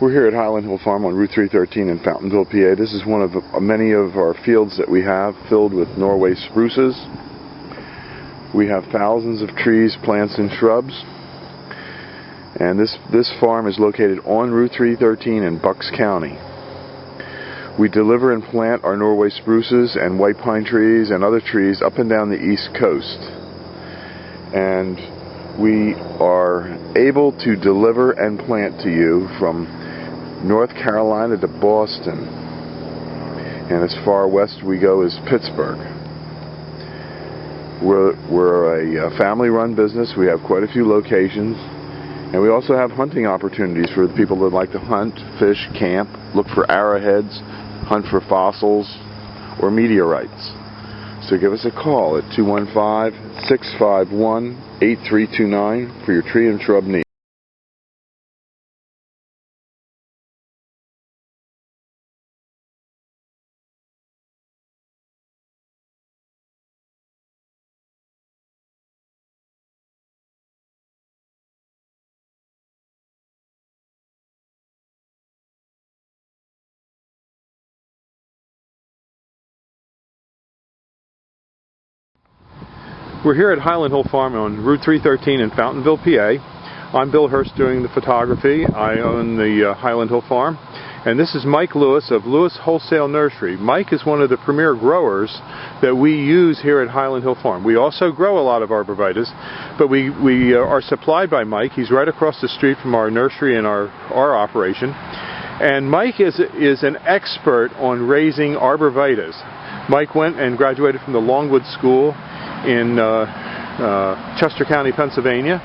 We're here at Highland Hill Farm on Route 313 in Fountainville, PA. This is one of many of our fields that we have filled with Norway spruces. We have thousands of trees, plants, and shrubs. And this farm is located on Route 313 in Bucks County. We deliver and plant our Norway spruces and white pine trees and other trees up and down the East Coast. And we are able to deliver and plant to you from North Carolina to Boston, and as far west we go as Pittsburgh. We're a family-run business. We have quite a few locations, and we also have hunting opportunities for the people that like to hunt, fish, camp, look for arrowheads, hunt for fossils or meteorites. So give us a call at 215-651-8329 for your tree and shrub needs. We're here at Highland Hill Farm on Route 313 in Fountainville, PA. I'm Bill Hurst doing the photography. I own the Highland Hill Farm. And this is Mike Lewis of Lewis Wholesale Nursery. Mike is one of the premier growers that we use here at Highland Hill Farm. We also grow a lot of arborvitaes, but we are supplied by Mike. He's right across the street from our nursery and our operation. And Mike is an expert on raising arborvitaes. Mike went and graduated from the Longwood School in Chester County, Pennsylvania,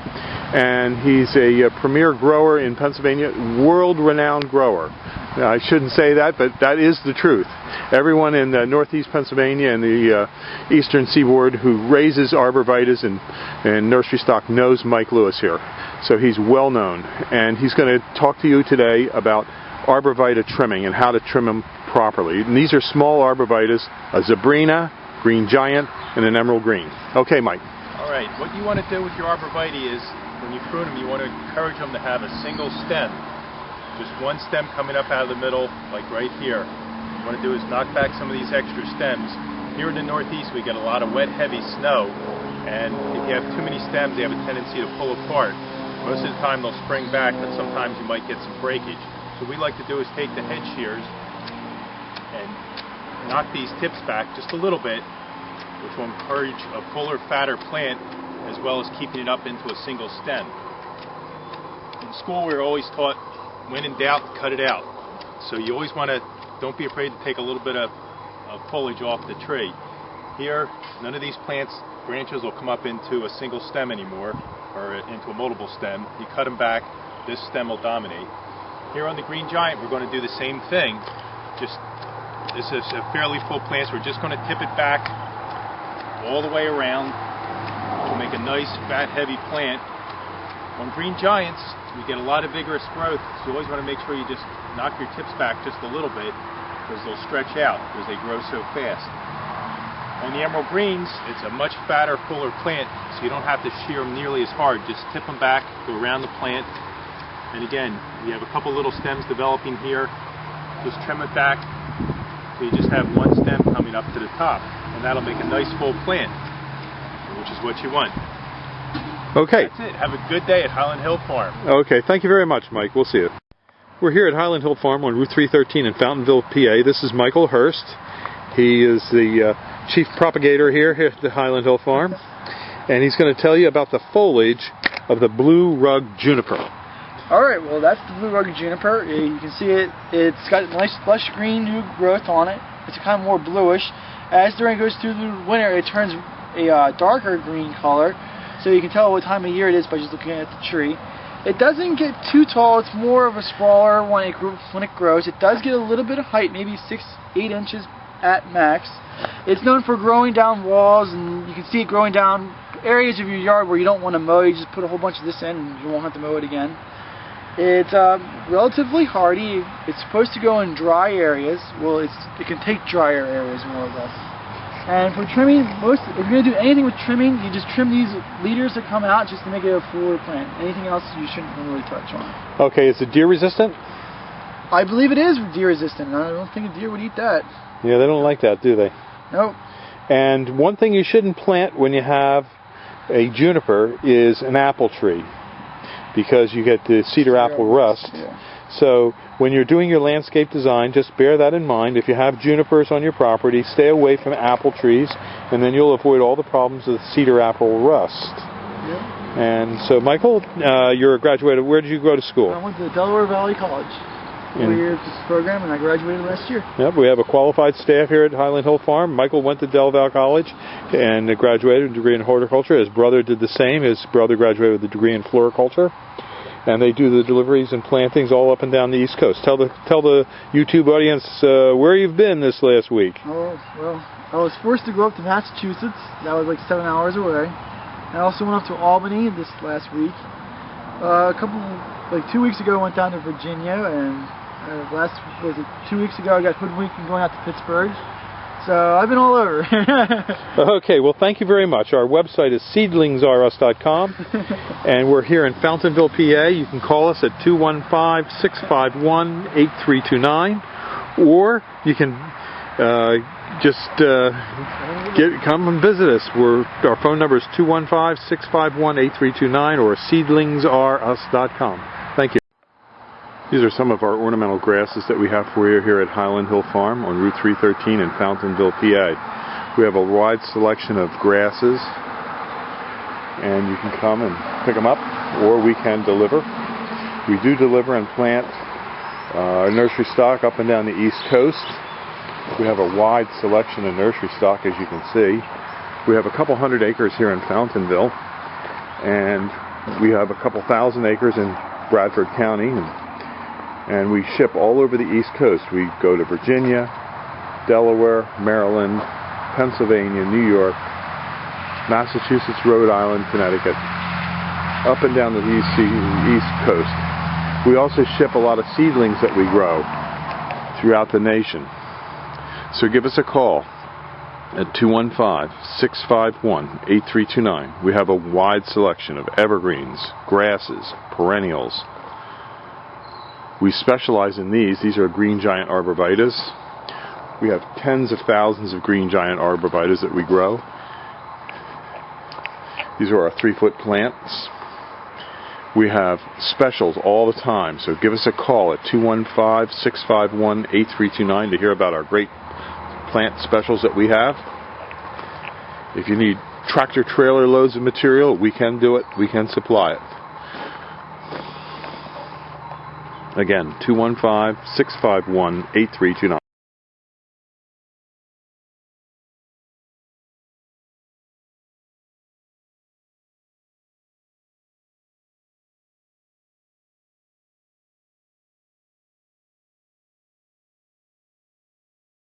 and he's a premier grower in Pennsylvania, world-renowned grower. I shouldn't say that, but that is the truth. Everyone in northeast Pennsylvania and the eastern seaboard who raises arborvitaes and nursery stock knows Mike Lewis here. So he's well known, and he's going to talk to you today about arborvitae trimming and how to trim them properly. And these are small arborvitaes, a Zebrina, green giant, and an emerald green. Okay, Mike. All right, what you want to do with your arborvitae is, when you prune them, you want to encourage them to have a single stem. Just one stem coming up out of the middle, like right here. What you want to do is knock back some of these extra stems. Here in the Northeast, we get a lot of wet, heavy snow, and if you have too many stems, they have a tendency to pull apart. Most of the time, they'll spring back, but sometimes you might get some breakage. So what we like to do is take the head shears and knock these tips back just a little bit, which will encourage a fuller, fatter plant, as well as keeping it up into a single stem. In school, we were always taught, when in doubt, cut it out. So you always want to, don't be afraid to take a little bit of foliage off the tree. Here, none of these plants, branches will come up into a single stem anymore, or into a multiple stem. You cut them back, this stem will dominate. Here on the green giant, we're going to do the same thing. This is a fairly full plant, so we're just going to tip it back all the way around to make a nice, fat, heavy plant. On green giants, we get a lot of vigorous growth, so you always want to make sure you just knock your tips back just a little bit, because they'll stretch out because they grow so fast. On the emerald greens, it's a much fatter, fuller plant, so you don't have to shear them nearly as hard. Just tip them back, go around the plant, and again, you have a couple little stems developing here. Just trim it back. So you just have one stem coming up to the top, and that'll make a nice full plant, which is what you want. Okay. That's it. Have a good day at Highland Hill Farm. Okay, thank you very much, Mike. We'll see you. We're here at Highland Hill Farm on Route 313 in Fountainville, PA. This is Michael Hurst. He is the chief propagator here at the Highland Hill Farm, and he's going to tell you about the foliage of the blue rug juniper. Alright, well that's the blue rug juniper. You can see it's got a nice lush green new growth on it. It's kind of more bluish. As the rain goes through the winter, it turns a darker green color, so you can tell what time of year it is by just looking at the tree. It doesn't get too tall, it's more of a sprawler when it grows. It does get a little bit of height, maybe 6-8 inches at max. It's known for growing down walls, and you can see it growing down areas of your yard where you don't want to mow. You just put a whole bunch of this in and you won't have to mow it again. It's relatively hardy. It's supposed to go in dry areas. Well, it can take drier areas more or less. And for trimming, if you're going to do anything with trimming, you just trim these leaders that come out just to make it a fuller plant. Anything else you shouldn't really touch on. Okay, is it deer resistant? I believe it is deer resistant. I don't think a deer would eat that. Yeah, they don't like that, do they? Nope. And one thing you shouldn't plant when you have a juniper is an apple tree, because you get the cedar apple rust. Yeah. So when you're doing your landscape design, just bear that in mind. If you have junipers on your property, stay away from apple trees, and then you'll avoid all the problems of cedar apple rust. Yeah. And so, Michael, you're a graduate. Where did you go to school? I went to Delaware Valley College. 4 years program, and I graduated last year. Yep, we have a qualified staff here at Highland Hill Farm. Michael went to Del Valle College and graduated with a degree in horticulture. His brother did the same. His brother graduated with a degree in floriculture. And they do the deliveries and plantings all up and down the East Coast. Tell the YouTube audience where you've been this last week. Oh, well, I was forced to go up to Massachusetts. That was like 7 hours away. I also went up to Albany this last week. 2 weeks ago I went down to Virginia, and 2 weeks ago I got hoodwinked and going out to Pittsburgh. So I've been all over. Okay, well, thank you very much. Our website is seedlingsrus.com, and we're here in Fountainville, PA. You can call us at 215-651-8329, or you can come and visit us. Our phone number is 215-651-8329, or seedlingsrus.com. Thank you. These are some of our ornamental grasses that we have for you here at Highland Hill Farm on Route 313 in Fountainville, PA. We have a wide selection of grasses, and you can come and pick them up, or we can deliver. We do deliver and plant our nursery stock up and down the East Coast. We have a wide selection of nursery stock, as you can see. We have a couple hundred acres here in Fountainville, and we have a couple thousand acres in Bradford County, and we ship all over the East Coast. We go to Virginia, Delaware, Maryland, Pennsylvania, New York, Massachusetts, Rhode Island, Connecticut, up and down the East Coast. We also ship a lot of seedlings that we grow throughout the nation. So give us a call at 215-651-8329. We have a wide selection of evergreens, grasses, perennials. We specialize in these. These are green giant arborvitaes. We have tens of thousands of green giant arborvitaes that we grow. These are our 3-foot plants. We have specials all the time, so give us a call at 215-651-8329 to hear about our great plant specials that we have. If you need tractor trailer loads of material, we can do it. We can supply it. Again, 215-651-8329.